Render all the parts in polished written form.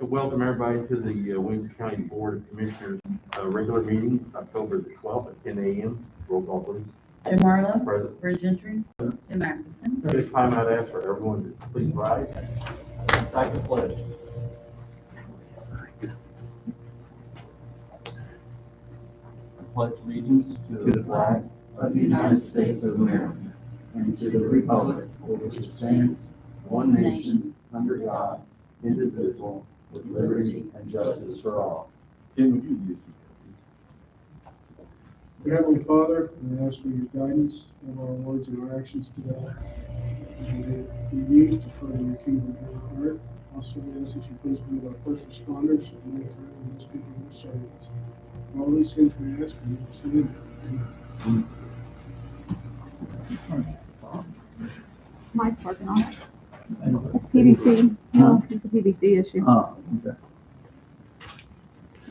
to welcome everybody to the Williamson County Board of Commissioners regular meeting, October the 12th at 10 a.m. Roll call, please. Jim Marlowe. Present. Bridge Gentry. Tim Atkinson. At this time, I'd ask for everyone to please rise and recite the pledge. I pledge allegiance to the flag of the United States of America and to the republic for which it stands, one nation, under God, indivisible, with liberty and justice for all. Jim, would you use Dear Heavenly Father, we ask for your guidance of our words and our actions today. And be used to further your kingdom here on earth. Also, we ask that you please be with our first responders and with those people who are serving us. All these things we ask in your name. Mike's working on it. It's PVC. No, it's a PVC issue. Oh, okay.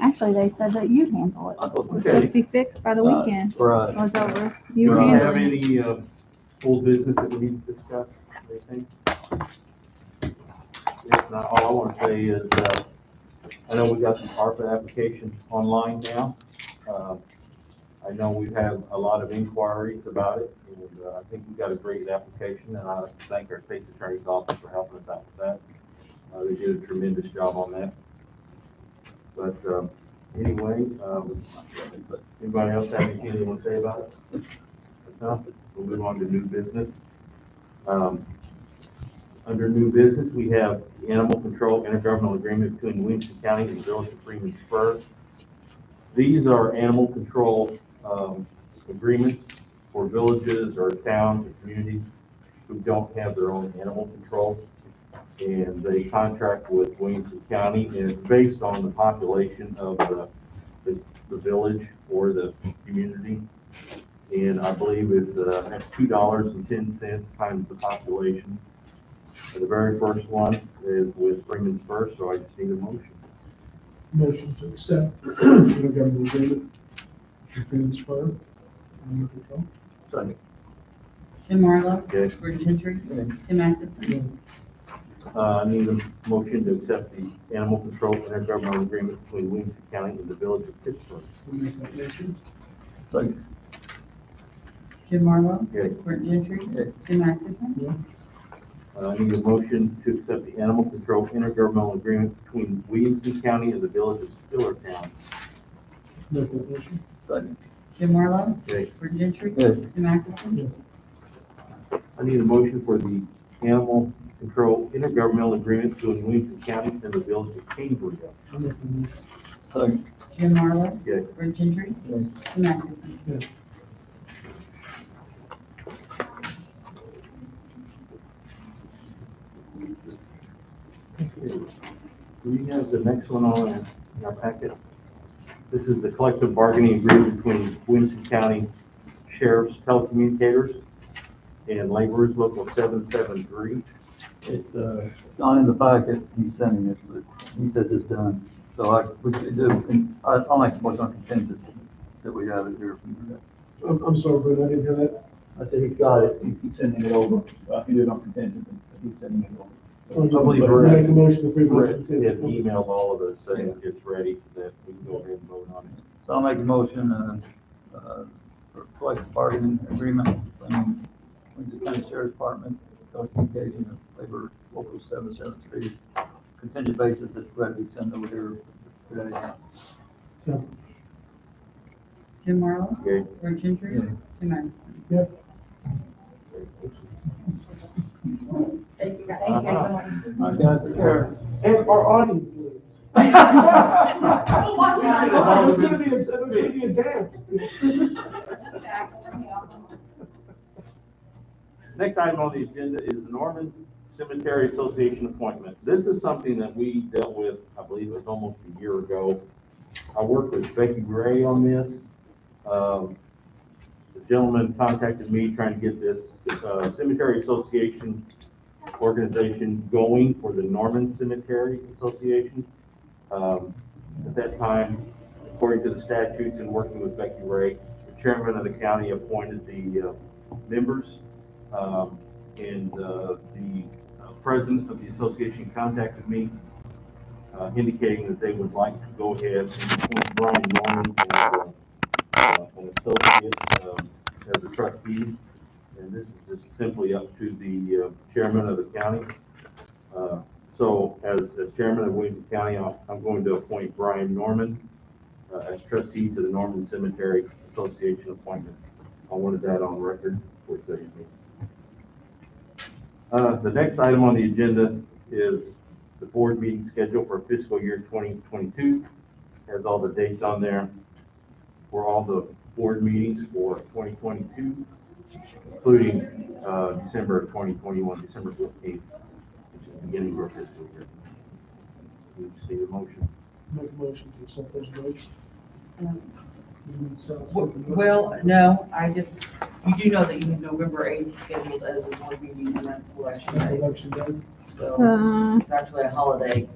Actually, they said that you'd handle it. It's supposed to Okay. be fixed by the weekend. Right. Or it's over. Do You you have handle it. any full business that we need to discuss? Anything? If not, all I want to say is, I know we got some ARPA applications online now. I know we've had a lot of inquiries about it, and I think we got a great application, and I'd like to thank our state's attorney's office for helping us out with that. They did a tremendous job on that. But anyway, anybody else have anything they want to say about it? If not, we'll move on to new business. Under new business, we have the Animal Control Intergovernmental Agreement between Williamson County and the Village of Freeman Spur. These are animal control agreements for villages or towns or communities who don't have their own animal control. And they contract with Williamson County, and it's based on the population of the village or the community. And I believe it's $2.10 times the population. The very first one is with Freeman Spur, so I just need a motion. Motion to accept the intergovernmental agreement between Spur and Control. Second. Jim Marlowe. Yes. Bridge Gentry. Tim Atkinson. I need a motion to accept the Animal Control Intergovernmental Agreement between Williamson County and the Village of Pittsburgh. We'll make that motion. Second. Jim Marlowe. Yes. Bridge Gentry. Yes. Tim Atkinson. Yes. I need a motion to accept the Animal Control Intergovernmental Agreement between Williamson County and the Village of Spillertown. Make that motion. Second. Jim Marlowe. Yes. Bridge Gentry. Yes. Tim Atkinson. Yes. I need a motion for the Animal Control Intergovernmental Agreement between Williamson County and the Village of Cambridgeville. I'll make the motion. Second. Jim Marlowe. Yes. Bridge Gentry. Yes. Tim Atkinson. Yes. Do we have the next one on in our packet? This is the collective bargaining agreement between Williamson County Sheriff's Telecommunicators and Laborers Local 773. It's not in the packet, he's sending it, but he says it's done. So we could do, I'll make a motion on contingent that we have it here. I'm sorry, Brent, I didn't hear that. I said he's got it, he's sending it over. He did it on contingent, but he's sending it over. Oh, you believe make a motion to approve Brett it. had emailed all of us saying it's ready, that we can go ahead and vote on it. So I'll make a motion for collective bargaining agreement between Williamson County Sheriff's Department, telecommunications, and labor local 773, contingent basis that's ready to send over here today. So, Jim Marlowe. Okay. Bridge Gentry. Yeah. Tim Atkinson. yep. Thank you guys so much. I got the care. And our audience leaves. Watch out. There's gonna be a dance. Next item on the agenda is the Norman Cemetery Association appointment. This is something that we dealt with, I believe it was almost a year ago. I worked with Becky Gray on this. The gentleman contacted me trying to get this Cemetery Association organization going for the Norman Cemetery Association. At that time, according to the statutes and working with Becky Ray, the chairman of the county appointed the members, and the president of the association contacted me indicating that they would like to go ahead and appoint Brian Norman as an associate as a trustee. And this is just simply up to the chairman of the county. So as chairman of Williamson County, I'm going to appoint Brian Norman as trustee to the Norman Cemetery Association appointment. I wanted that on record for today's meeting. The next item on the agenda is the board meeting schedule for fiscal year 2022. Has all the dates on there for all the board meetings for 2022, including December of 2021, December 15th, which is the beginning of our fiscal year. You see the motion? Make a motion to accept those votes. Well, no, you do know that you have November 8th scheduled as a board meeting, and that's election day. Election day. So it's actually a holiday.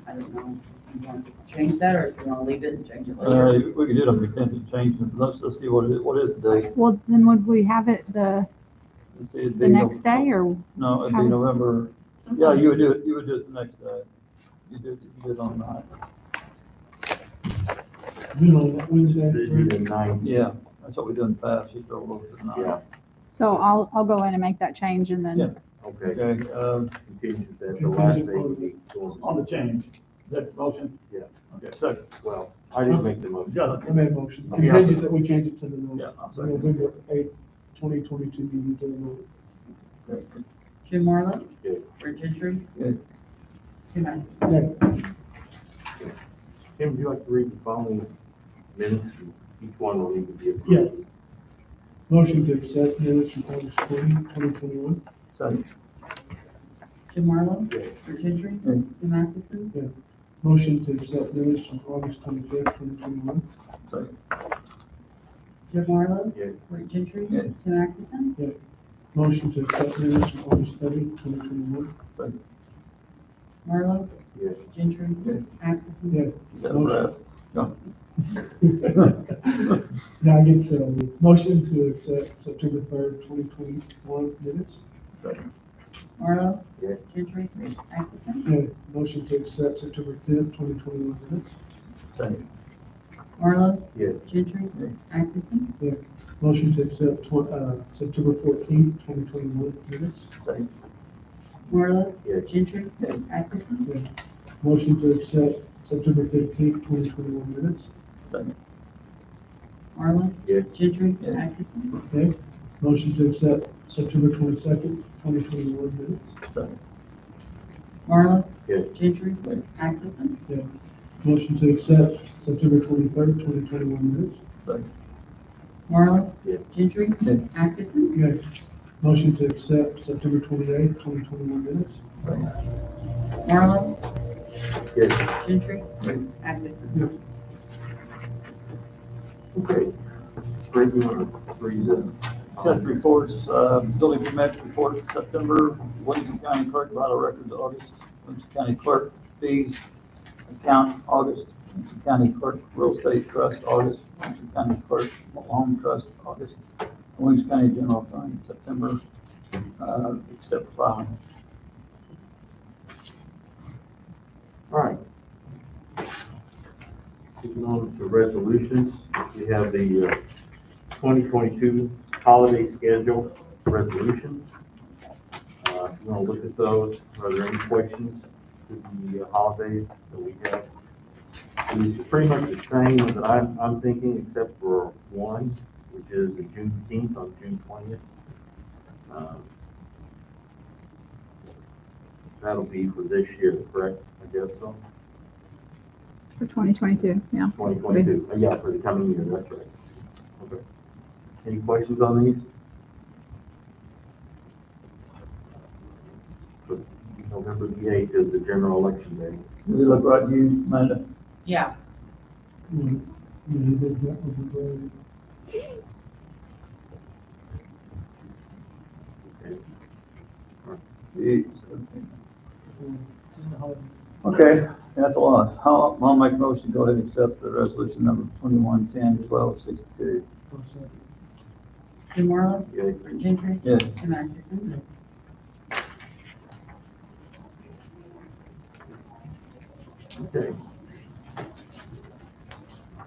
I don't know if you want to change that, or if you want to leave it and change it later. We could do it on the tenth, change it. Let's see what is the date. Well, then would we have it the Let's see, it'd the be next day or? No, it'd how- be November. Yeah, you would do it the next day. You do it on the night. Do it on that Wednesday. This is the 9th. Yeah, that's what we do in the past. You throw it over to the night. Yeah, So I'll go in and make that change and then, Yeah. okay. Okay, Contingent that the last day would be going. on the change, is that the motion? Yeah. Okay, second. Well, I didn't make the motion. Got I made a motion. Yeah. Contingent that we change it to the Yeah, I'll second. November 8th, 2022 meeting to the vote. Okay. Jim Marlowe, Okay. Rick Gentry, Yeah. Tim Atkinson. Yeah. Kim, would you like to read the following minutes? Each one will need to be approved. Yeah. Motion to accept minutes from August 20, 2021. Second. Jim Marlowe, Yeah. Rick Gentry, Yeah. Tim Atkinson, Motion to accept minutes from August 25th, 2021. Second. Jim Marlowe, Yeah. Rick Gentry, Yeah. Tim Atkinson, Motion to accept minutes from August 30, 2021. Second. Marlowe, Yeah. Gentry, Yeah. Atkinson. Yeah. You got a breath. Go. Now I get motion to accept September 3rd, 2021 minutes. Second. Marlowe, Yeah. Gentry, Atkinson, Yeah. Motion to accept September 10th, 2021 minutes. Second. Marlowe, Yeah. Gentry, Yeah. Atkinson, Motion to accept September 14th, 2021 minutes. Second. Marlowe, Yeah. Gentry, Yeah. Atkinson, Motion to accept September 15th, 2021 minutes. Second. Marlowe, Yeah. Gentry, Yeah. Atkinson, Okay. Motion to accept September 22nd, 2021 minutes. Second. Marlowe, Yeah. Gentry, Yeah. Atkinson, Motion to accept September 23rd, 2021 minutes. Second. Marlowe, Yeah. Gentry, Yeah. Atkinson, Okay. Motion to accept September 28th, 2021 minutes. Second. Marlowe, Yeah. Gentry, Yeah. Atkinson. Okay. Greg, you want to read the? Test reports, building permit report September, Williamson County Clerk, vital records August, Williamson County Clerk fees account August, Williamson County Clerk real estate trust August, Williamson County Clerk home trust August, Williamson County General Fund September, except for filing. All right. Moving on to resolutions, we have the 2022 holiday schedule resolution. If you want to look at those, are there any questions to the holidays that we have? It's pretty much the same that I'm thinking, except for one, which is the Juneteenth on June 20th. That'll be for this year, correct? I guess so. it's for 2022, yeah. 2022, yeah, for the coming year, that's right. Okay. Any questions on these? For November the 8th is the general election day. We look right to you, Amanda. Yeah, Okay. Okay, that's a lot. I'll make a motion to go ahead and accept the resolution number 2110-1262. Jim Marlowe, Yeah. Rick Gentry, Yes. Tim Atkinson, Okay.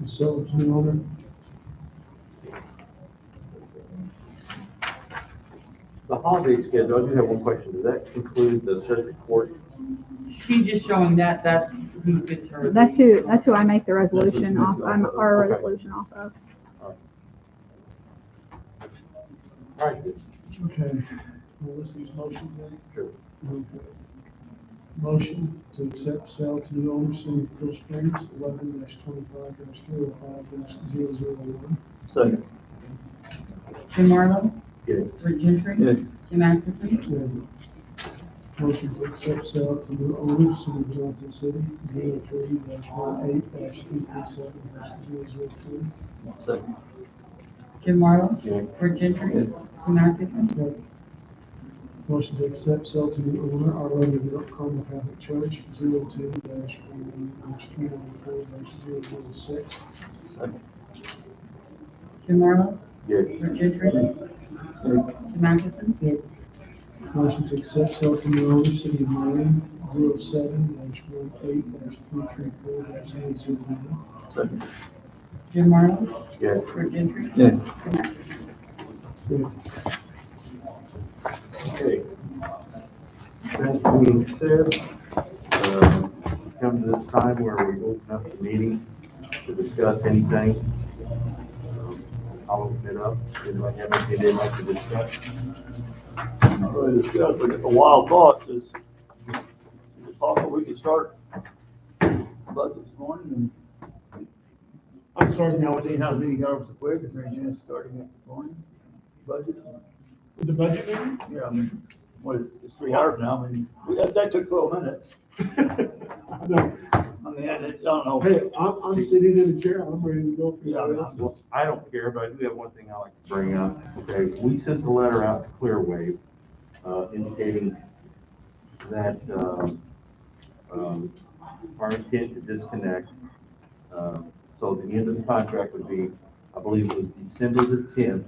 So, new owner, The holiday schedule, I do have one question. Does that include the circuit court? She just showing that, that's who fits her. That's who I make the resolution off, I'm our Okay. resolution off of. All right. okay, we'll list these motions then. Sure. Okay. Motion to accept sale to new owner, City of Cool Springs, 11-25-305-001. Second. Jim Marlowe, Yeah. Rick Gentry, Yeah. Jim Atkinson, And motion to accept sale to new owner, City of Johnson City, 03-18-337-002. Second. Jim Marlowe, Yeah. Rick Gentry, Yeah. Jim Atkinson, Motion to accept sale to new owner, Our Lady of Milk Carmel Catholic Church, 02-314-306. Second. Jim Marlowe, Yeah. Rick Gentry, Jim Atkinson, Motion to accept sale to new owner, City of Marion, 07-18-334-009. Second. Jim Marlowe, Yeah. Rick Gentry, Yeah. Jim Atkinson. Okay. That being said, come to this time where we open up the meeting to discuss anything. I'll open it up. Anybody have anything they'd like to discuss? Not really discussed, but a wild thought is, it's possible we could start budget this morning and I'm sorry, now we're seeing how the meeting goes so quick, is there any chance of starting it this morning? Budget? The budget meeting? Yeah, I mean, what, it's 3 hours now, I mean, that took 12 minutes. I mean, I don't know. Hey, I'm sitting in the chair, I'm ready to go. Yeah, I mean, Well, I don't care, but I do have one thing I like to bring up. Okay, we sent the letter out to Clearwave, indicating that, our intent to disconnect. So the end of the contract would be, I believe it was December the 10th.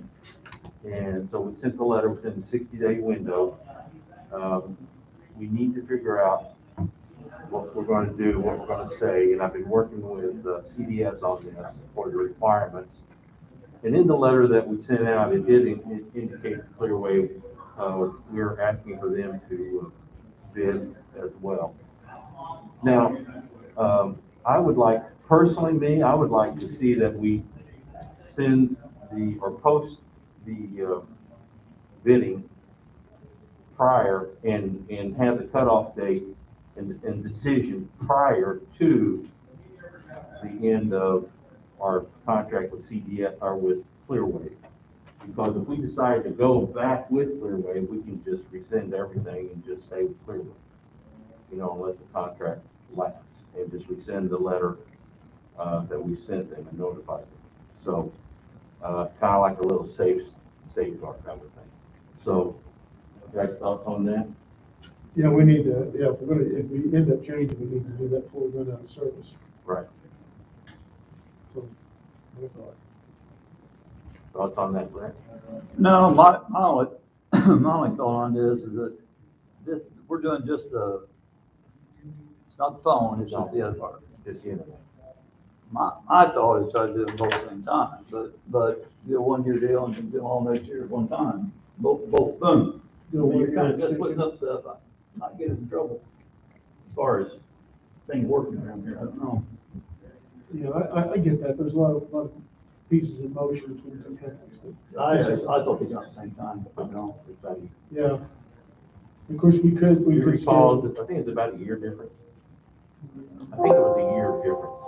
And so we sent the letter within the 60-day window. We need to figure out what we're going to do, what we're going to say, and I've been working with CDS on this for the requirements. And in the letter that we sent out, it did indicate Clearwave, we're asking for them to bid as well. Now, I would like, personally, I would like to see that we send or post the bidding prior and have the cutoff date and decision prior to the end of our contract with CDS or with Clearwave. Because if we decide to go back with Clearwave, we can just rescind everything and just stay with Clearwave. You know, and let the contract lapse and just rescind the letter that we sent them and notified them. So it's kind of like a little safeguard kind of thing. So, guys, thoughts on that? Yeah, we need to, if we end up changing, we need to do that before we run out of service. Right. So, my thought. Thoughts on that, Brent? No, my only, my only thought on this is that we're doing just it's not the phone, it's just the other part. Just the internet. My thought is try to do them both at the same time, but do a 1-year deal and do them all next year at one time, both boom. Do a You're 1-year kind of just extension. putting up stuff, not get us in trouble as far as things working around here, I don't know. Yeah, I get that, there's a lot of pieces in motion between the two companies. I thought they got at the same time, but no. Yeah. Of course, we could You recall, schedule- I think it's about a year difference. I think it was a year difference.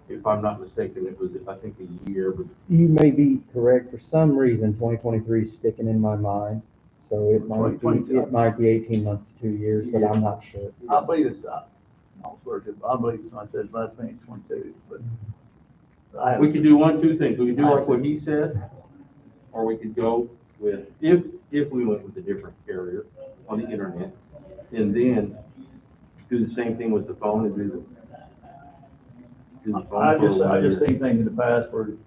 If I'm not mistaken, it was, I think, a year, but You may be correct. For some reason, 2023 is sticking in my mind. So it might be, 18 months to 2 years, but I'm not sure. I believe it's, I believe it's, I said last thing, 22, but. we could do one, two things. We could do like what he said, or we could go with, if we went with a different carrier on the internet, and then do the same thing with the phone and do the phone. I just seen things in the past where you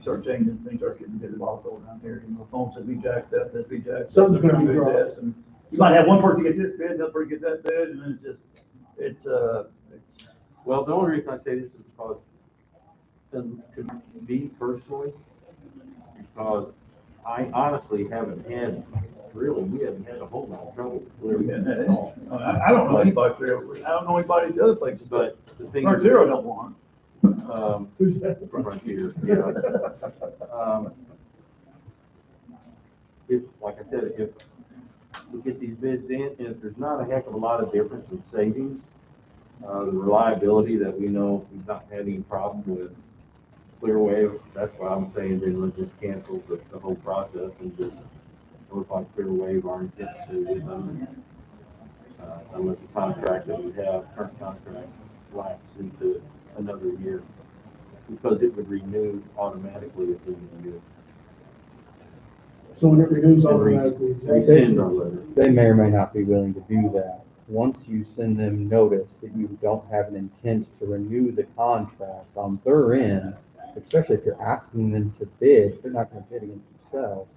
start changing, things start getting a bit volatile down here, you know, phones that be jacked up, that be jacked up. Something's gonna be they're trying to do wrong. this, and You might have one person get this bid, another person get that bid, and then it's Well, the only reason I say this is because, to me personally, because I honestly haven't had, we haven't had a whole lot of trouble clearing it at all. I don't know anybody there, I don't know anybody at the other places, but But the thing. Frontier don't want. Who's that? Frontier, yeah. If, like I said, if we get these bids in, and if there's not a heck of a lot of difference in savings, the reliability that we know we've not had any problem with Clearwave, that's why I'm saying then let's just cancel the whole process and just notify Clearwave our intent to with them. And let the contract that we have, current contract, lapse into another year, because it would renew automatically at the end of the year. So when it renews And automatically, is that- rescind our letter. They may or may not be willing to do that. Once you send them notice that you don't have an intent to renew the contract on their end, especially if you're asking them to bid, they're not gonna bid against themselves.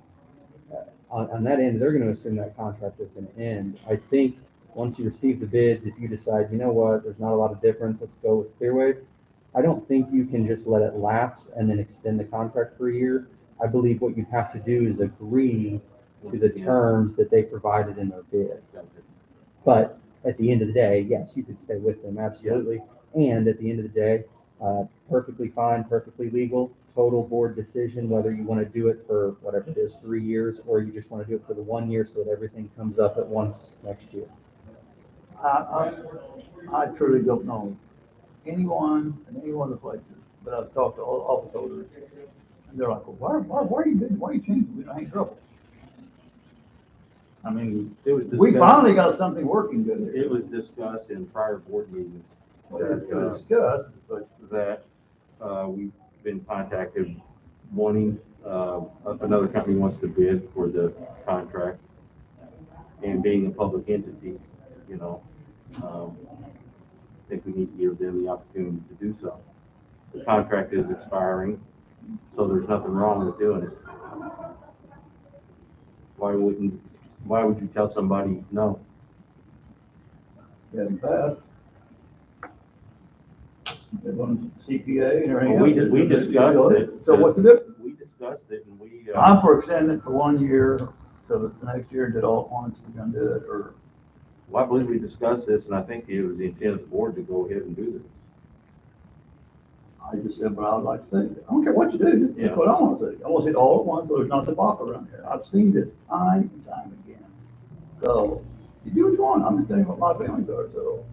On that end, they're gonna assume that contract is gonna end. I think once you receive the bids, if you decide, you know what, there's not a lot of difference, let's go with Clearwave, I don't think you can just let it lapse and then extend the contract for a year. I believe what you have to do is agree to the terms that they provided in their bid. But at the end of the day, yes, you could stay with them, absolutely. And at the end of the day, perfectly fine, perfectly legal, total board decision, whether you want to do it for whatever it is, 3 years, or you just want to do it for the 1 year so that everything comes up at once next year. I truly don't know anyone in any one of the places, but I've talked to all office holders, and they're like, well, why are you doing, why are you changing? We don't have any trouble. I mean, It was we discussed, finally got something working good here. it was discussed in prior board meetings It was discussed, but that, we've been contacted wanting, another company wants to bid for the contract. And being a public entity, you know, I think we need to give them the opportunity to do so. The contract is expiring, so there's nothing wrong with doing it. Why would you tell somebody no? it hasn't passed. They want CPA and everything. Well, else. we discussed it. So what's the difference? We discussed it and we, I'm for extending it for 1 year, so that the next year did all at once, we're gonna do it, or well, I believe we discussed this and I think it was the intent of the board to go ahead and do this. I just said what I would like to say. I don't care what you do, Yeah. that's what I wanna say. I wanna see it all at once, so there's not debacle around here. I've seen this time and time again. So, you do what you want, I'm just telling you what my feelings are, so.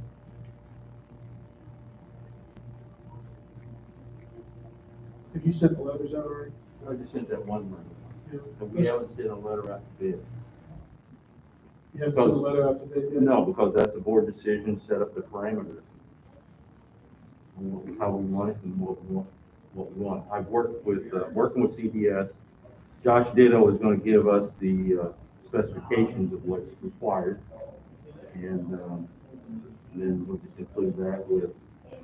Have you sent the letters out already? I just sent that one letter. Yeah. And we haven't sent a letter out to bid. You haven't sent a letter out to bid yet? No, because that's a board decision, to set up the parameters. How we want it and what we want. I've worked with, working with CBS. Josh Ditto is gonna give us the, specifications of what's required. And, then we'll just include that with,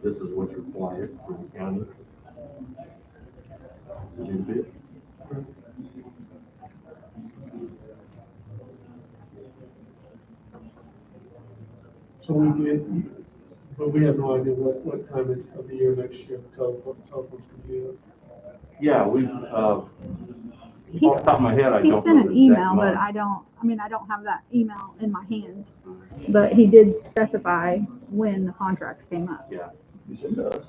this is what's required for the county. To do the bid. So we get, but we have no idea what time of the year next year the telephone's gonna be up. Yeah, we, off the top of my head, I He don't know sent an the exact email, but month. I don't have that email in my hands. But he did specify when the contracts came up. Yeah, You said does.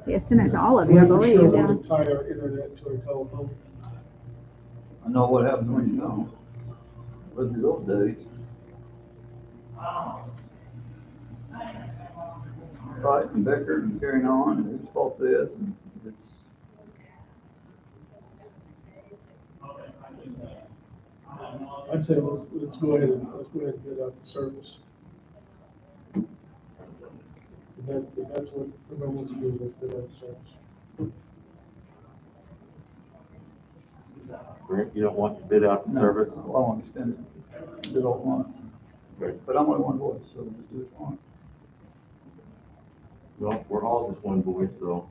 He sent it to all of you, I We're believe, sure yeah. we're gonna tie our internet to our telephone. I know what happens when you don't. What's the old days? Fight and bicker and carrying on, and whose fault it is, and it's. I'd say let's go ahead and bid out the service. If that's what everyone wants to do, let's bid out the service. Rick, you don't want to bid out the service? Well, I want to extend it, bid all at once. Right. But I'm only one voice, so just do it once. Well, we're all just one voice, so,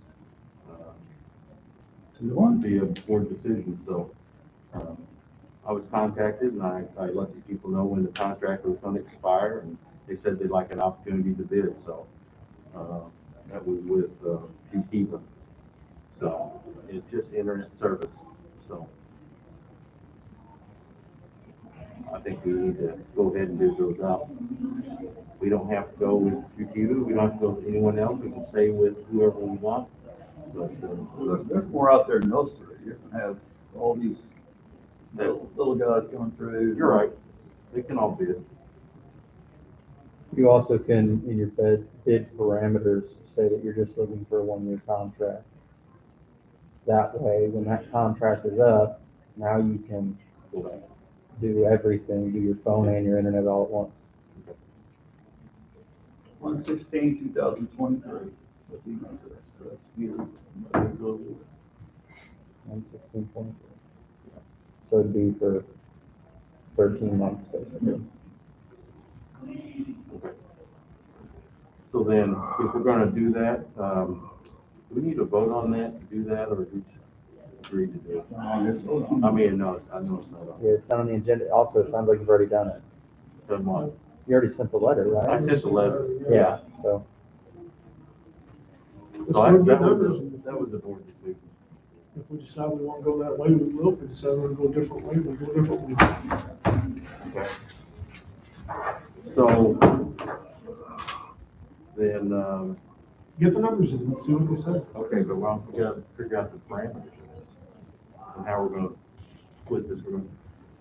2 to 1. be a board decision, so, I was contacted, and I let these people know when the contract was gonna expire, and they said they'd like an opportunity to bid, so, that was with, Qtiva. So, it's just internet service, so. I think we need to go ahead and bid those out. We don't have to go with Qtiva, we don't have to go with anyone else, we can stay with whoever we want, but, There's more out there than those three. You're gonna have all these little guys going through. you're right, they can all bid. You also can, in your bid parameters, say that you're just looking for a 1-year contract. That way, when that contract is up, now you can do everything, do your phone and your internet all at once. 1/16/2023. What do you know, so that's you. 1/16/23. So it'd be for 13 months, basically. Okay. So then, if we're gonna do that, do we need to vote on that, to do that, or we just agree to do it? I mean, no, I know it's not on. Yeah, it's not on the agenda. Also, it sounds like you've already done it. Done what? You already sent the letter, I right? sent the letter. Yeah, so, Let's So go get that numbers, was, and that was the board decision. if we decide we want to go that way, we will. If we decide we want to go a different way, we'll go a different way. Okay. So, then, Get the numbers in, let's see what they say. okay, but we gotta figure out the parameters of this. And how we're gonna put this, we're gonna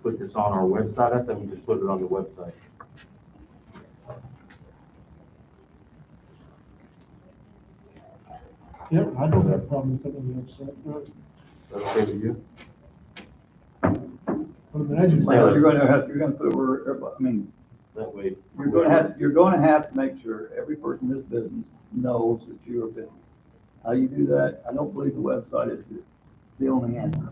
put this on our website, I said we just put it on the website. Yeah, I don't have a problem with putting it on the website. That's okay with you? I would imagine. Well, you're gonna put where, everybody- I mean, That way. you're gonna have to make sure every person in this business knows that you're a business. How you do that, I don't believe the website is the only answer.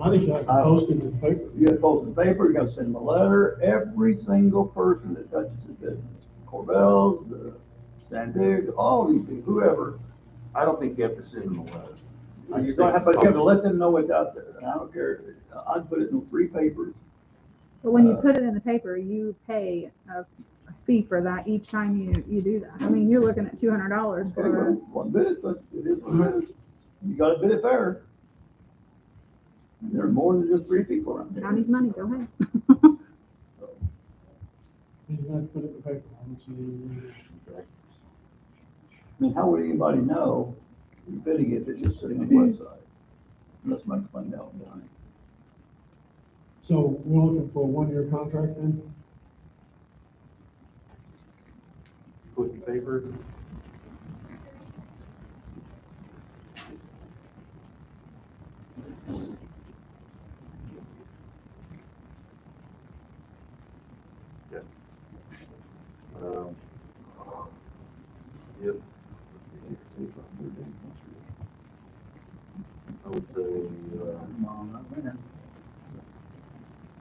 I think you have to post it in the paper. You gotta post in the paper, you gotta send them a letter, every single person that touches the business, Corbell's, the Stan Diggs, all these people, whoever. I don't think you have to send them a letter. You're gonna have, but you have to let them know it's out there, and I don't care, I'd put it in 3 papers. But when you put it in the paper, you pay a fee for that each time you do that. I mean, you're looking at $200 Okay, for, well, one bid, it is what it is. You gotta bid it fair. And there are more than just 3 people around here. county's money, go ahead. You have to put it in the paper. I don't see any- I mean, how would anybody know you're bidding if it's just sitting on the website? Unless Mike find out behind. So we're looking for a 1-year contract then? Put in paper. Yeah. Yep. I would say,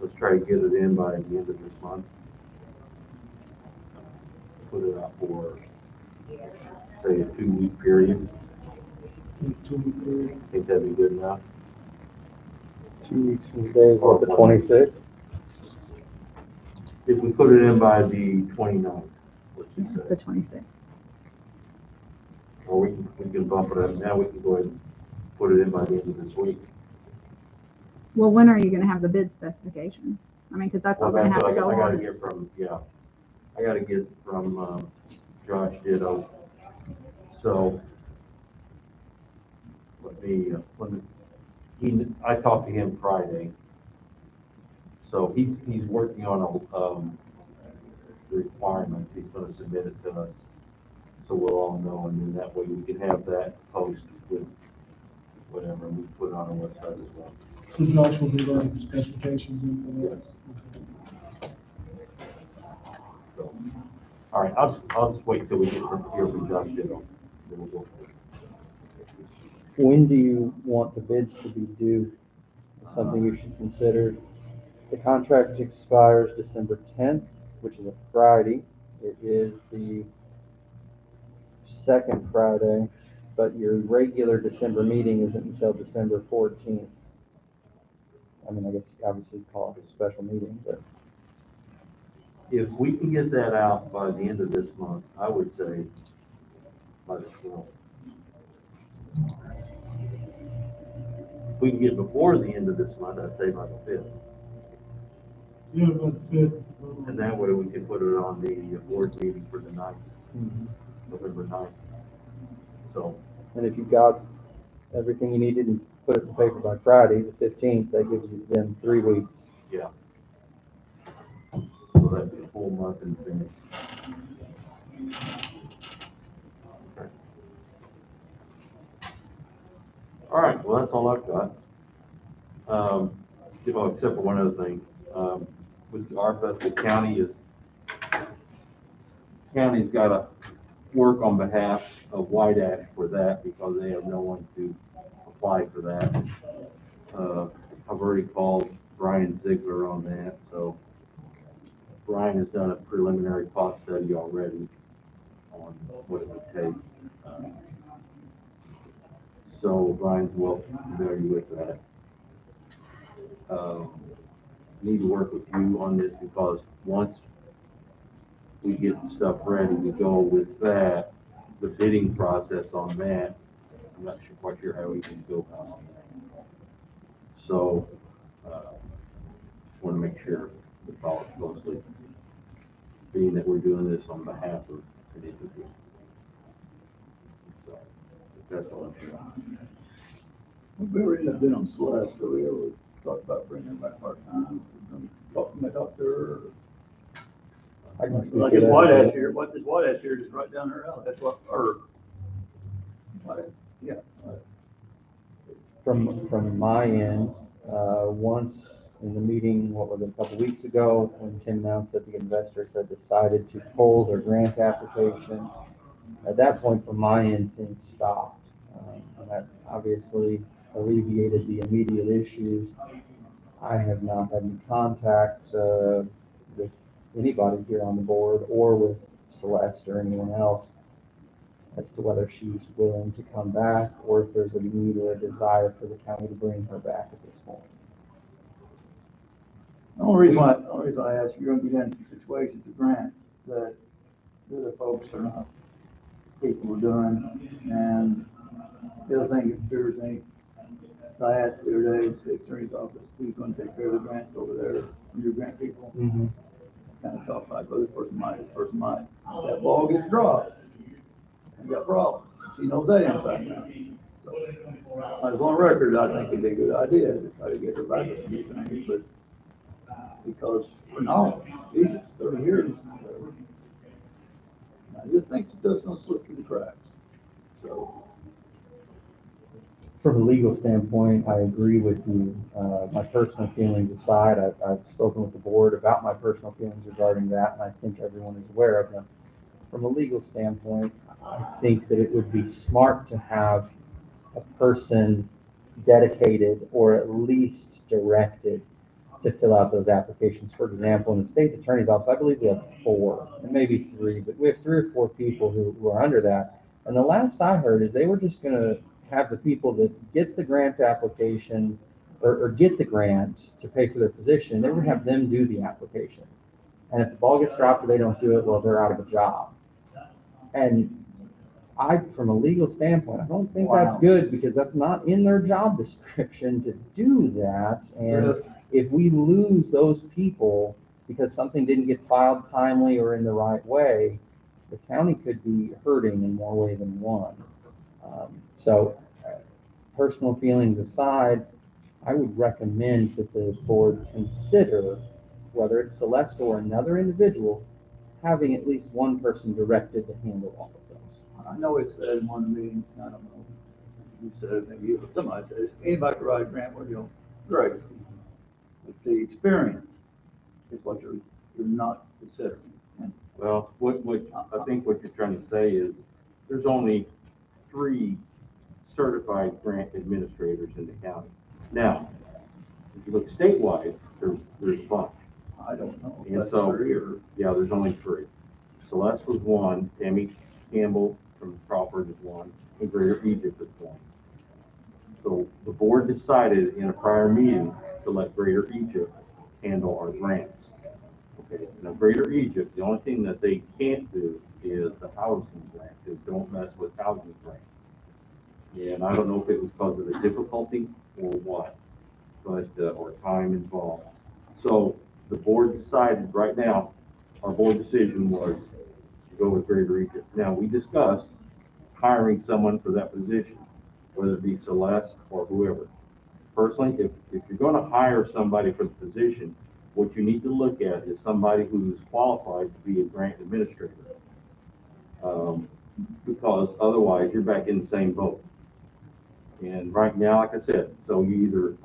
let's try to get it in by the end of this month. Put it out for, say, a 2-week period. 2-week period. Think that'd be good enough? 2 weeks from today is what, the 26th? If we put it in by the 29th, let's just The say, 26th. or we can bump it up, now we can go ahead and put it in by the end of this week. Well, when are you gonna have the bid specifications? I mean, cause that's all Well, gonna have that's to what go I gotta on. get from, yeah, I gotta get from, Josh Ditto. So, I talked to him Friday. So he's working on, the requirements, he's gonna submit it to us. So we'll all know, and then that way we can have that post with whatever, and we put it on our website as well. So Josh will be running the specifications in for Yes. So, all right, I'll just wait till we get here from Josh Ditto, then we'll go for it. When do you want the bids to be due? It's something you should consider. The contract expires December 10th, which is a Friday. It is the second Friday, but your regular December meeting isn't until December 14th. I mean, I guess you obviously call it a special meeting, but If we can get that out by the end of this month, I would say by the 12th. If we can get before the end of this month, I'd say by the 5th. Yeah, about the fifth. And that way we can put it on the board meeting for the 9th, November 9th. So, and if you got everything you needed and put it in the paper by Friday, the 15th, that gives you them 3 weeks. yeah. So that'd be a full month in advance. Okay. All right, well, that's all I've got. Except for one other thing, with ARPA, the county's gotta work on behalf of White Ash for that because they have no one to apply for that. I've already called Brian Ziegler on that, so Brian has done a preliminary cost study already on what it would take. So Brian's well familiar with that. Need to work with you on this because once we get stuff ready to go with that, the bidding process on that, I'm not sure, quite sure how we can go about that. So, just want to make sure we follow it closely, being that we're doing this on behalf of an entity. So, that's all I'm sure. We already have been on Celeste, so we ever talked about bringing her back part-time, talking about her. I can speak Like to this that. White Ash here, this White Ash here is right down her alley, that's what, yeah. From my end, once in the meeting, what was it, a couple weeks ago, when Tim announced that the investors had decided to pull their grant application, at that point, from my end, things stopped. And that obviously alleviated the immediate issues. I have not had any contact with anybody here on the board or with Celeste or anyone else as to whether she's willing to come back or if there's a need or a desire for the county to bring her back at this point. The only reason I ask, you're gonna get into situations of grants that the other folks are not capable of doing, and the other thing that fears me, is I asked the other day, the state attorney's office, who's gonna take care of the grants over there, your grant people? Kind of felt like, well, this person might. That ball gets dropped, you got problems. She knows that inside and out. So, I was on record, I think it'd be a good idea to try to get her back to some things, but because for now, Jesus, 30 years. I just think that that's gonna slip through the cracks. So, From a legal standpoint, I agree with you. My personal feelings aside, I've spoken with the board about my personal feelings regarding that, and I think everyone is aware of them. From a legal standpoint, I think that it would be smart to have a person dedicated or at least directed to fill out those applications. For example, in the state's attorney's office, I believe we have 4, and maybe 3, but we have 3 or 4 people who are under that. And the last I heard is they were just gonna have the people that get the grant application or get the grant to pay for their position, they would have them do the application. And if the ball gets dropped or they don't do it, well, they're out of a job. And from a legal standpoint, I don't think that's Wow. good because that's not in their job description to do that. And Yes. if we lose those people because something didn't get filed timely or in the right way, the county could be hurting in more ways than one. So personal feelings aside, I would recommend that the board consider, whether it's Celeste or another individual, having at least one person directed to handle all of those. I know it said in one of the meetings, I don't know, you said it, maybe you, somebody said it, anybody can write a grant, well, you know, great. But the experience is what you're not considering. And Well, I think what you're trying to say is, there's only 3 certified grant administrators in the county. Now, if you look statewide, there's 5. I don't know if And that's so- true or. Yeah, there's only 3. Celeste was 1, Tammy Campbell from Crawford is 1, and Greater Egypt is 1. So the board decided in a prior meeting to to let Greater Egypt handle our grants. Okay, now Greater Egypt, the only thing that they can't do is the housing grants. They don't mess with housing grants. And I don't know if it was because of the difficulty or what, but, or time involved. So the board decided right now, our board decision was to go with Greater Egypt. Now, we discussed hiring someone for that position, whether it be Celeste or whoever. Personally, if you're gonna hire somebody for the position, what you need to look at is somebody who's qualified to be a grant administrator. Because otherwise, you're back in the same boat. And right now, like I said, so you either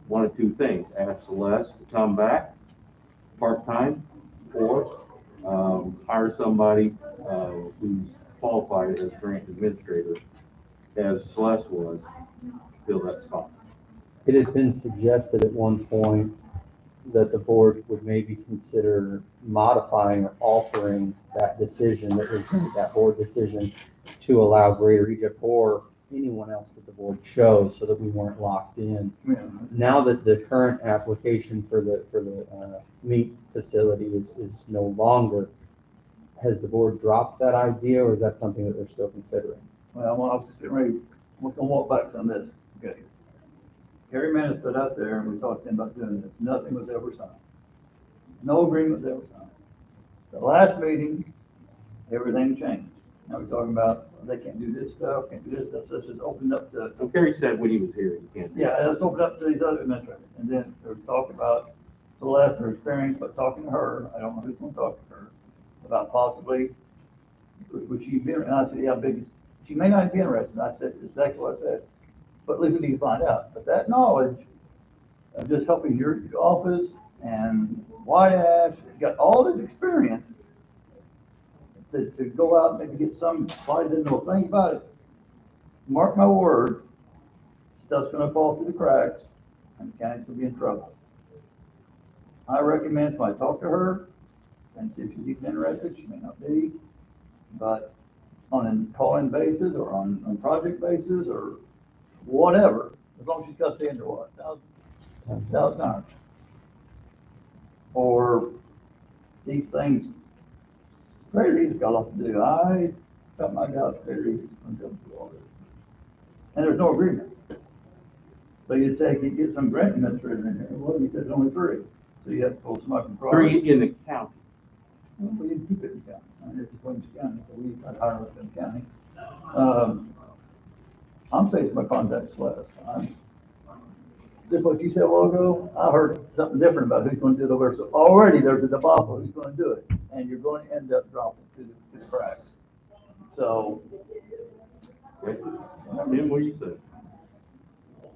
one of two things, ask Celeste to come back part-time, or hire somebody who's qualified as grant administrator, as Celeste was, to fill that spot. It had been suggested at one point that the board would maybe consider modifying or altering that decision that was made, that board decision, to allow Greater Egypt or anyone else that the board chose, so that we weren't locked in. Yeah. Now that the current application for the meat facility is no longer, has the board dropped that idea, or is that something that they're still considering? Well, I was just getting ready, we're gonna walk back on this, okay? Gary Manis sat out there and we talked to him about doing this, nothing was ever signed. No agreement was ever signed. The last meeting, everything changed. Now we're talking about, they can't do this stuff, can't do this stuff, so it's just opened up to, So Kerry said when he was here, you can't. yeah, let's open up to these other administrators. And then there was talk about Celeste, her experience, but talking to her, I don't know who's gonna talk to her, about possibly, would she be, and I said, yeah, big, she may not be interested. I said, exactly what I said, but at least we need to find out. But that knowledge of just helping your office and White Ash, got all this experience to go out and maybe get some, probably didn't know a thing about it. Mark my word, stuff's gonna fall through the cracks and the county's gonna be in trouble. I recommend somebody talk to her and see if she's even interested. She may not be, but on a call-in basis or on project basis or whatever, as long as she's got to stay under what, $1,000. Or these things, Greater Egypt got a lot to do. I got my doubts Greater Egypt's gonna go through all this. And there's no agreement. So you'd say, you get some grant administrator in here, well, you said only 3. So you have to pull somebody from project. 3 in the county. Well, we didn't keep it in the county. I mean, it's Williams County, so we got hired within the county. I'm saying my contact Celeste. Just what you said a while ago, I heard something different about who's gonna do it over. So already there's a debacle, who's gonna do it, and you're going to end up dropping to the cracks. So. Okay. Tim, what do you say?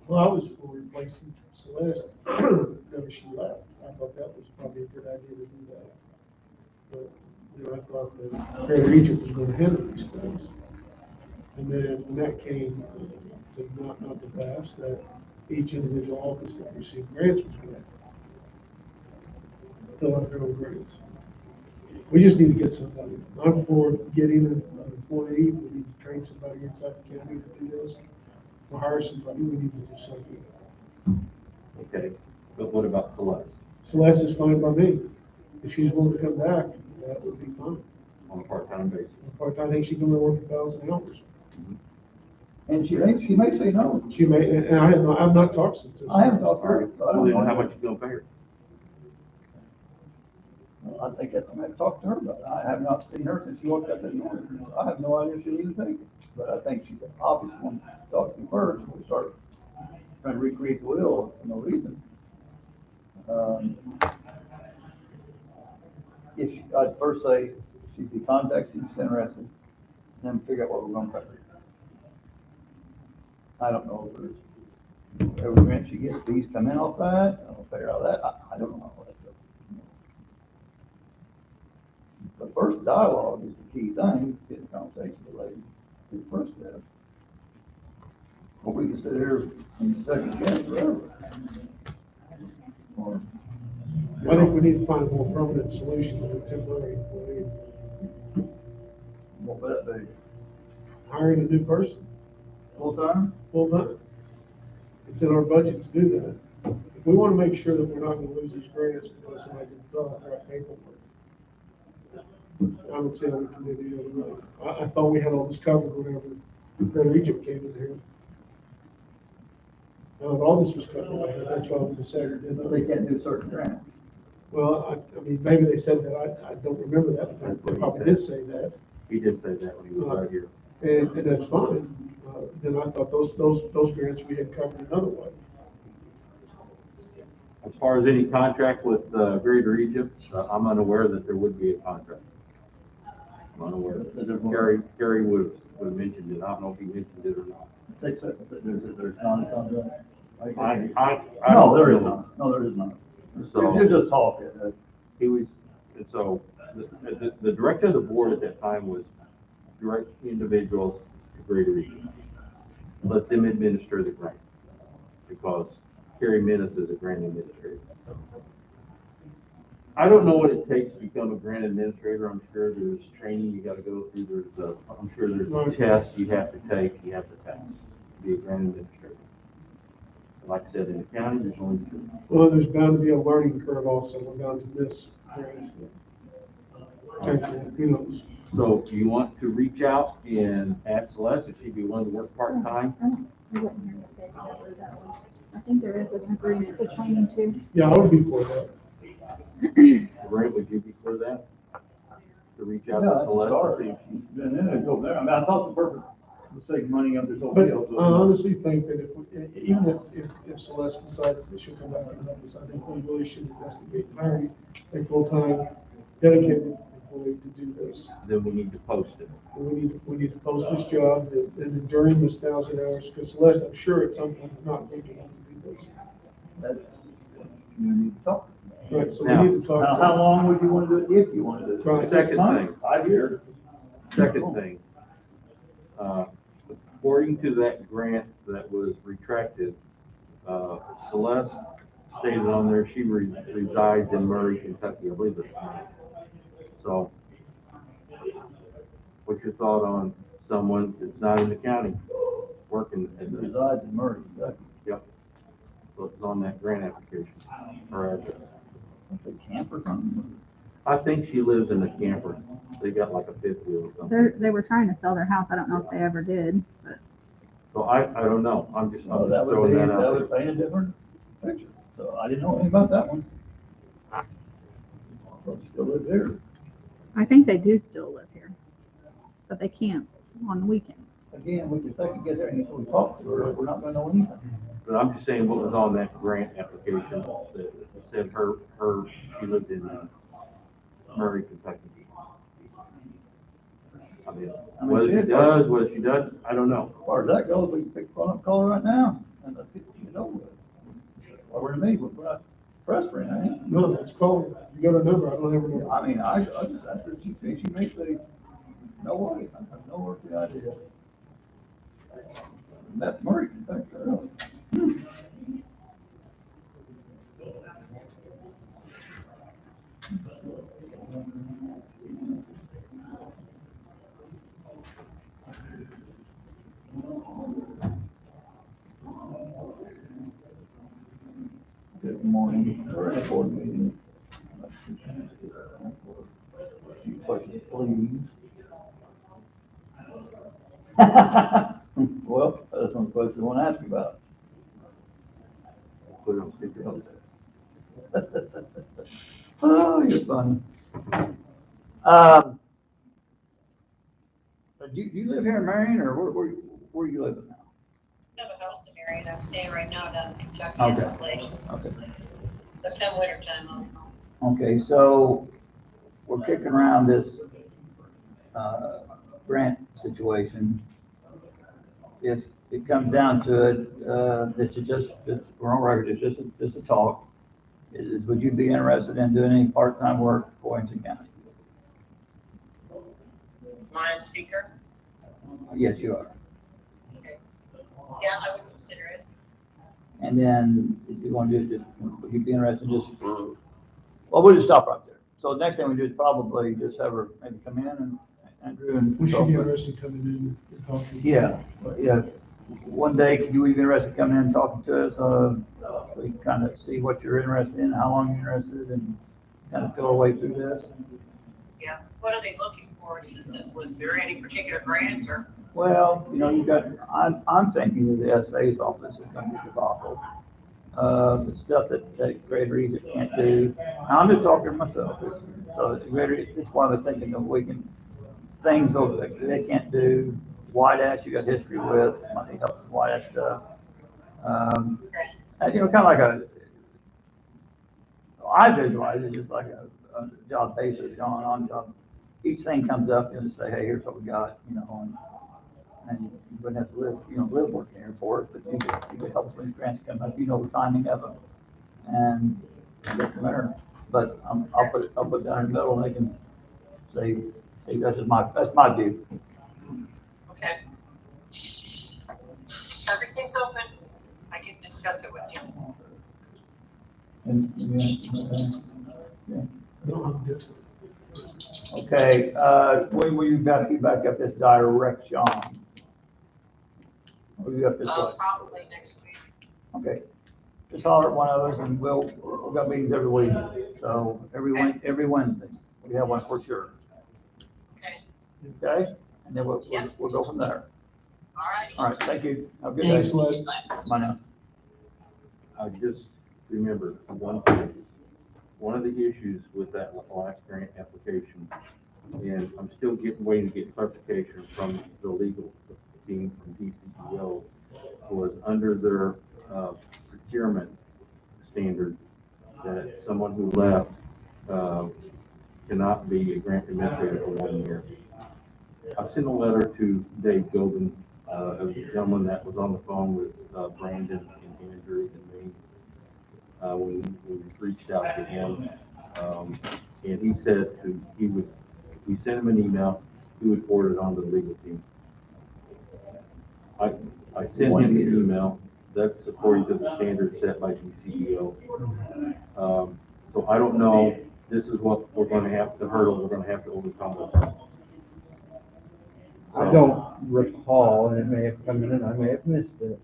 Well, I was for replacing Celeste, whenever she left. I thought that was probably a good idea to do that. But, you know, I thought that Greater Egypt was gonna handle these things. And then when that came to not to pass, that each individual office that received grants was going to fill out their own grants. We just need to get somebody. I'm for getting an employee. We need to train somebody inside the county to do this. To hire somebody, we need to do something. Okay, but what about Celeste Celeste is fine by me. If she's willing to come back, that would be fine. on a part-time basis? I think she can only work 1,000 hours. And she may say no. She may, and I've not talked since this. I haven't talked to her. So I Well, don't then how know. much you gonna pay her? I think that's something I have to talk to her about. I have not seen her since she walked out that door. I have no idea if she'll even take it. But I think she's obviously one to talk to first, when we start trying to recreate the wheel for no reason. If she, I'd first say, she'd be contacted, she's interested, then figure out what we're gonna pay her. I don't know if there's, every grant she gets, fees come in off that, I don't pay her out of that, I don't know how that goes. The first dialogue is the key thing, getting a conversation with the lady, is the first step. Or we can sit here and second guess forever. Or, I think we need to find a more permanent solution than a temporary employee. what would that be? Hiring a new person, Full time? full time. It's in our budget to do that. we want to make sure that we're not going to lose these grants because somebody didn't fill out the right paperwork. I would say we can do the other way. I thought we had all this covered whenever Greater Egypt came in here. I thought all this was covered, that's why we decided to But they can't do certain grants. Well, I mean, maybe they said that, I don't remember that, but they probably did say that, He did say that when he was out here. and that's fine. Then I thought those grants we had covered another way. As far as any contract with Greater Egypt, I'm unaware that there would be a contract. I'm unaware. Gary would have mentioned it. I don't know if he mentioned it or not. There's not a contract. I No, don't there is know. not. No, there is not. So- You're just talking. He was, and so, the director of the board at that time was direct individuals to Greater Egypt. Let them administer the grant, because Kerry Menace is a grant administrator. I don't know what it takes to become a grant administrator. I'm sure there's training you gotta go through, I'm sure there's a test you have to take, you have to pass to be a grant administrator. Like I said, in the county, there's only two. Well, there's bound to be a learning curve also, we're down to this grant. Who knows? So do you want to reach out and ask Celeste if she'd be willing to work part-time? I wouldn't hear what they covered, that was- I think there is an agreement between you two. Yeah, I would be for that. Brent, would you be for that? To reach out Yeah, to that's Celeste hard. to see if she, And then it goes there. I mean, I thought the purpose was saving money on this whole But deal. I honestly think that even if Celeste decides that she'll come back and help us, I think we really should investigate hiring a full-time dedicated employee to do this. then we need to post it. We need to post this job, and then during this 1,000 hours, because Celeste, I'm sure at some point is not going to want to do this. That's what you need to talk. Right, so Now- we need to talk. Now, how long would you want to do it if you want to do it? Right. 6 Second months? thing. 5 years? Second thing, according to that grant that was retracted, Celeste stated on there she resides in Murray, Kentucky, I believe it's Murray. So, what's your thought on someone that's not in the county working at It the, resides in Murray, Kentucky. yep, so it's on that grant application, or address. They camp or something. I think she lives in a camper. They got like a fifth wheel or something. They were trying to sell their house, I don't know if they ever did, but So I don't know. I'm just Oh, that would throwing be, that that out would there. paint a different picture. So I didn't know anything about that one. But you still live there. I think they do still live here. But they camp on the weekends. Again, we can second guess everything until we talk to her. We're not gonna know anything. But I'm just saying what was on that grant application that said she lived in Murray, Kentucky. I mean, whether she does, whether she doesn't, I don't know. As far as that goes, we can pick one up, call her right now, and let's get it over with. Well, we're to me, we're not pressed for anything. No, it's called, you got a number, I don't ever know. I mean, I just asked her, she may say, no way, I have no working idea. That's Murray, Kentucky, really. Good morning, we're at a board meeting. A few questions, please. Well, that's one question I want to ask you about. Put it on speaker. Oh, you're funny. Do you live here in Marion, or where are you living now? I have a house in Marion. I'm staying right now down in Kentucky Okay. in the lake. Okay. But come winter time, I'll be home. Okay, so we're kicking around this, grant situation. If it comes down to it, we're on record, it's just a talk. Would you be interested in doing any part-time work for Williamson County? My speaker? Yes, you are. Okay. Yeah, I would consider it. And then if you want to do it, would you be interested just for, well, we'll just stop right there. So the next thing we do is probably just have her maybe come in and Andrew and. We should be interested in coming in and talking. Yeah, yeah. one day, could you be interested in coming in and talking to us? We can kind of see what you're interested in, how long you're interested, and kind of fill our way through this. Yeah, what are they looking for assistance with? Is there any particular grant or? Well, you know, you got, I'm thinking of the SA's office is gonna be debacle. The stuff that Greater Egypt can't do. Now, I'm just talking myself, so it's why I'm thinking that we can, things that they can't do. White ash, you got history with, money helps with white ash stuff. And, you know, kind of like I visualize it just like a job basis, on job. Each thing comes up, you just say, hey, here's what we got, you know, and you wouldn't have to live working here for it, but you could help us when grants come up, you know, the timing of them. And get from there. But I'll put it down in the middle, and they can say that's my view. Okay. Everything's open. I can discuss it with you. And, okay, when will you got to get back up this direction? Will you up this way? Probably next week. Okay. Just holler at one of us, and we've got meetings every week. So every Wednesday, we have one for sure. Okay. Okay? And then we'll go from there. All All right, thank you. Have a good day. Thanks, Les. Bye now. I just remember one thing, one of the issues with that last grant application, and I'm still waiting to get clarification from the legal team from DCEO, was under their procurement standards that someone who left cannot be a grant administrator for 1 year. I sent a letter to Dave Gobin, a gentleman that was on the phone with Brandon and Andrew and me. When we reached out to him, and he said we sent him an email, he would forward it on to the legal team. I sent him the email, that's according to the standards set by DCEO. So I don't know, this is what we're gonna have, the hurdle we're gonna have to overcome with him. I don't recall, and it may have come in and I may have missed it.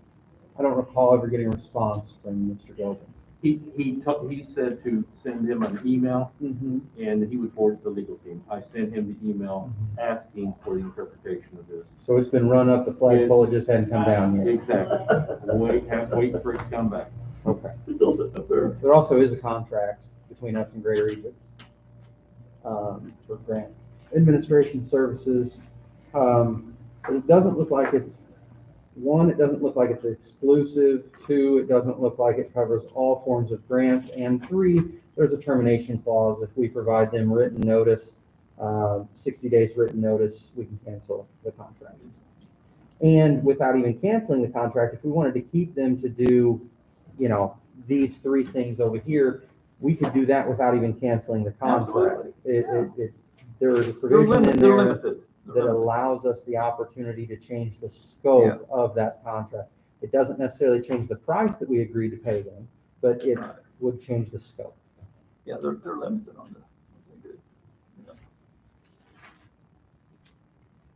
I don't recall ever getting a response from Mr. Gilpin. He said to send him an email Mm-hmm. and he would forward it to the legal team. I sent him the email asking for the interpretation of this. So it's been run up the flagpole, it just hadn't come down yet. Exactly. Wait for it to come back. Okay. It's all sitting up there. There also is a contract between us and Greater Egypt for grant administration services. It doesn't look like it's, one, it doesn't look like it's exclusive. Two, it doesn't look like it covers all forms of grants. And three, there's a termination clause. If we provide them written notice, 60 days written notice, we can cancel the contract. And without even canceling the contract, if we wanted to keep them to do, you know, these three things over here, we could do that without even canceling the contract. There is a provision in there that allows us the opportunity to change the scope of that contract. It doesn't necessarily change the price that we agreed to pay them, but it would change the scope. Yeah, they're limited on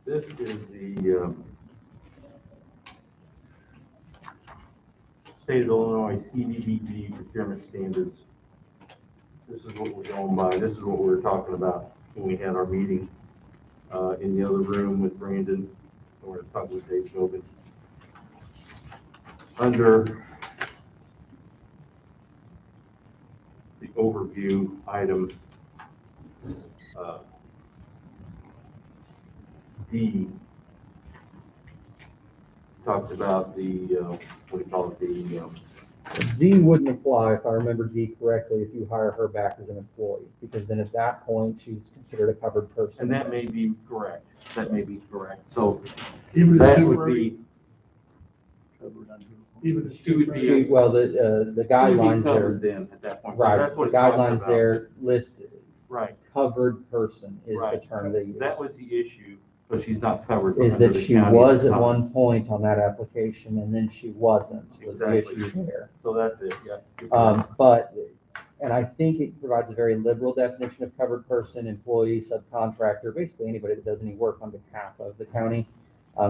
This is the State of Illinois CDBG procurement standards. This is what we're going by. This is what we were talking about when we had our meeting in the other room with Brandon. We're going to talk with Dave Gobin. Under the overview item D, talks about the, what do you call it, the D wouldn't apply, if I remember D correctly, if you hire her back as an employee, because then at that point, she's considered a covered person. and that may be correct. That may be correct. So Even if it's that would temporary, be, even if it's she would temporary. be, Well, the guidelines covered there, then at that point. right, That's the what it talks guidelines about. there list Right. covered person is the Right. term they use. That was the issue, but she's not covered. Is under that the she county was at time. one point on that application and then she wasn't, was the Exactly. issue there. So that's it, yeah. But, and I think it provides a very liberal definition of covered person, employee, subcontractor, basically anybody that does any work on behalf of the county.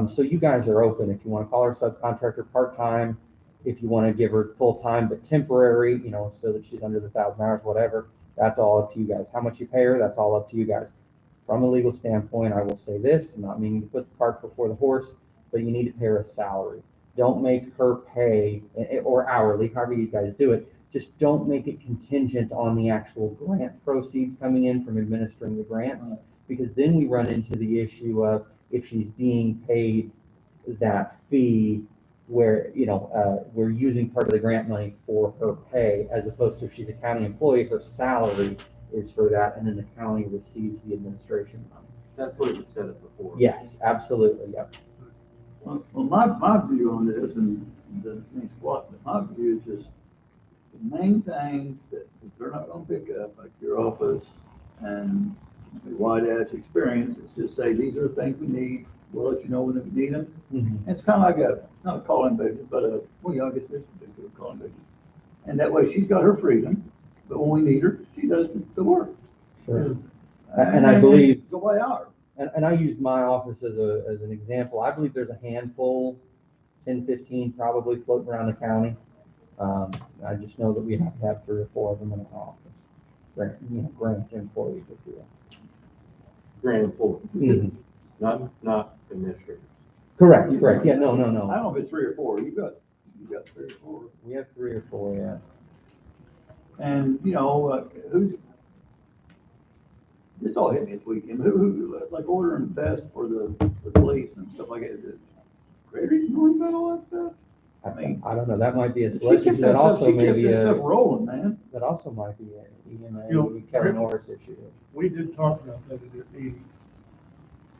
So you guys are open, if you wanna call her subcontractor part-time, if you wanna give her full-time but temporary, you know, so that she's under the 1,000 hours, whatever, that's all up to you guys. How much you pay her, that's all up to you guys. From a legal standpoint, I will say this, not meaning to put the cart before the horse, but you need to pay her a salary. Don't make her pay, or hourly, however you guys do it, just don't make it contingent on the actual grant proceeds coming in from administering the grants. Because then we run into the issue of if she's being paid that fee where, you know, we're using part of the grant money for her pay, as opposed to if she's a county employee, her salary is for that, and then the county receives the administration money. That's what you said it before. Yes, absolutely, yep. Well, my view on this, and the next what, but my view is just the main things that they're not gonna pick up, like your office and the wide ass experience, is just say, these are the things we need, we'll let you know when we need them. Mhm. It's kind of like not a calling basis, but well, yeah, I guess this would be a calling basis. And that way she's got her freedom, but when we need her, she does the work. Sure. And I believe, Go by hour. and I used my office as an example, I believe there's a handful, 10, 15 probably floating around the county. I just know that we have to have 3 or 4 of them in our office. Grant employees, if you will. Grant employee, Mhm. not administrators. Correct, yeah, no, I don't know if it's 3 or 4, you got 3 or 4. we have 3 or 4, yeah. And, you know, this all hit me this weekend, who, like ordering vests for the police and stuff like that, is it Great Region knowing about all that stuff? I mean, I don't know, that might be a She selection, kept that that stuff, also she may kept be that stuff a, rolling, man. that also might be a You know, EMA, Kevin Norris issue. We did talk about that at that meeting.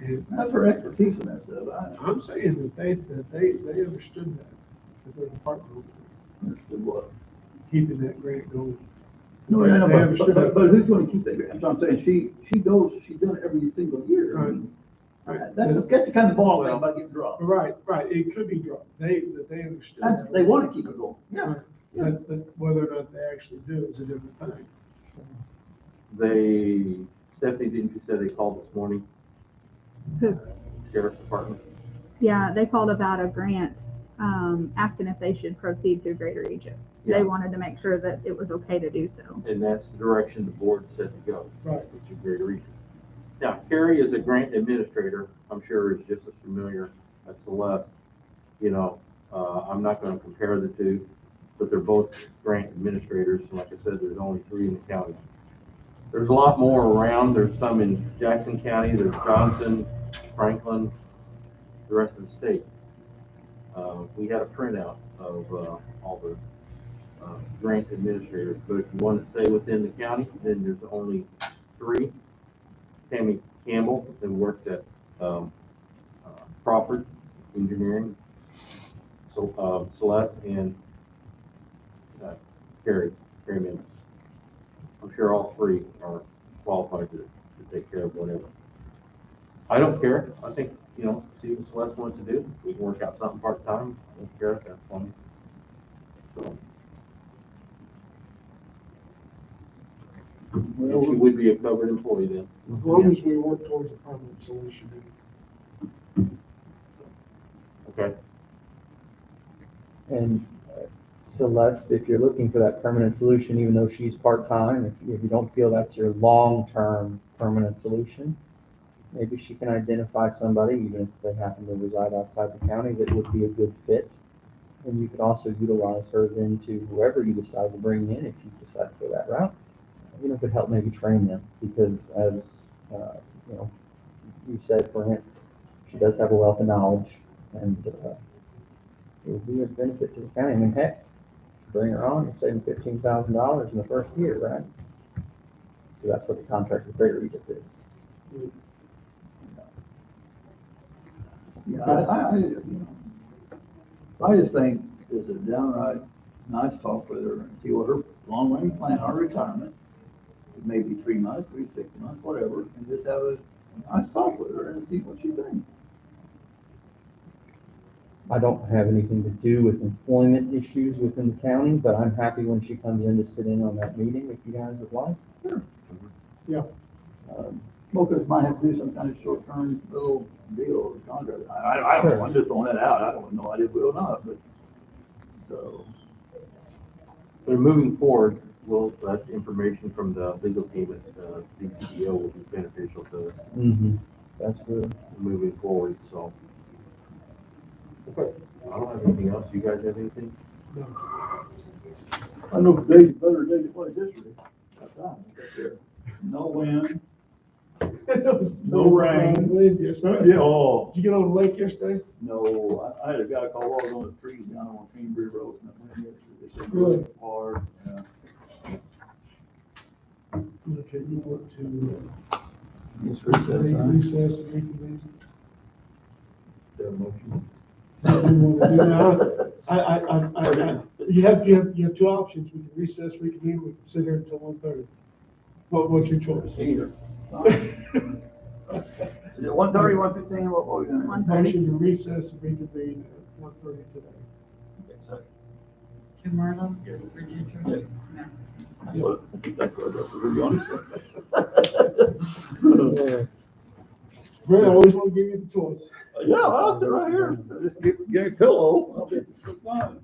And That's her expertise in that stuff. I'm saying that they understood that their department was Understood what? keeping that grant going. No, They no, understood that. but who's gonna keep that grant? That's what I'm saying, she's done it every single year. I mean, Right. That's the kind of ball thing about getting dropped. Right, it could be dropped. They understood. that. They wanna keep it going, yeah. Right. But whether or not they actually do is a different thing. Stephanie, didn't you say they called this morning? Who? Sheriff's Department? Yeah, they called about a grant, asking if they should proceed through Greater Egypt. Yeah. They wanted to make sure that it was okay to do so. And that's the direction the board said to go. Right. Which is Greater Region. Now, Carrie is a grant administrator, I'm sure is just as familiar as Celeste. You know, I'm not gonna compare the two, but they're both grant administrators. And like I said, there's only 3 in the county. There's a lot more around. There's some in Jackson County, there's Johnson, Franklin, the rest of the state. We had a printout of all the grant administrators, but if you want to stay within the county, then there's only 3. Tammy Campbell, that works at Crawford Engineering, so Celeste and Carrie Mims. I'm sure all 3 are qualified to take care of whatever. I don't care. I think, you know, see what Celeste wants to do. We can work out something part-time. I don't care. That's fine. So. Well, She would be a covered employee then. as long as we work towards a permanent solution. Okay. And Celeste, if you're looking for that permanent solution, even though she's part-time, if you don't feel that's your long-term permanent solution, maybe she can identify somebody, even if they happen to reside outside the county, that would be a good fit. And you could also utilize her then to whoever you decide to bring in, if you decide to go that route, you know, could help maybe train them, because as, you know, you said, Brent, she does have a wealth of knowledge, and it would be a benefit to the county. I mean, heck, bring her on, you're saving $15,000 in the first year, right? So that's what the contract with Greater Egypt is. Yeah, I just think it's a downright nice talk with her and see what her long-range plan, our retirement, it may be 3 months, maybe 6 months, whatever, and just have a nice talk with her and see what she thinks. I don't have anything to do with employment issues within the county, but I'm happy when she comes in to sit in on that meeting if you guys would like. Sure. Yeah. Smokers might have to do some kind of short-term little deal or contract. I don't know, I'm just throwing that out. I don't have no idea if we will not, but, so. But moving forward, well, that information from the legal team at DCEO will be beneficial to us Mm-hmm. Absolutely. moving forward, so. Okay, I don't have anything else. You guys have anything? I know today's a better day to play history. That's time, that's there. No wind, no rain. Yesterday. Yeah, oh, Did you get on the lake yesterday? no, I had a guy call all on the trees down on Cambridge Road. And I went yesterday. It's Really? hard, yeah. Okay, you want to It's pretty good, huh? recess and reconvene? The motion. You want to do that? You have two options. We can recess, reconvene, we can sit here until 1:30. What's your choice? Either. Is it 1:30, 1:15, what were we doing? 1:30. Motion to recess and reconvene at 1:30 today. Okay, second. Jim Marlowe, Virginia. Yeah. Matheson. That's what, I think that's what I got to be honest. Brett, I always want to give you the choice. Yeah, I'll sit right here. Just get a pillow. I'll be fine.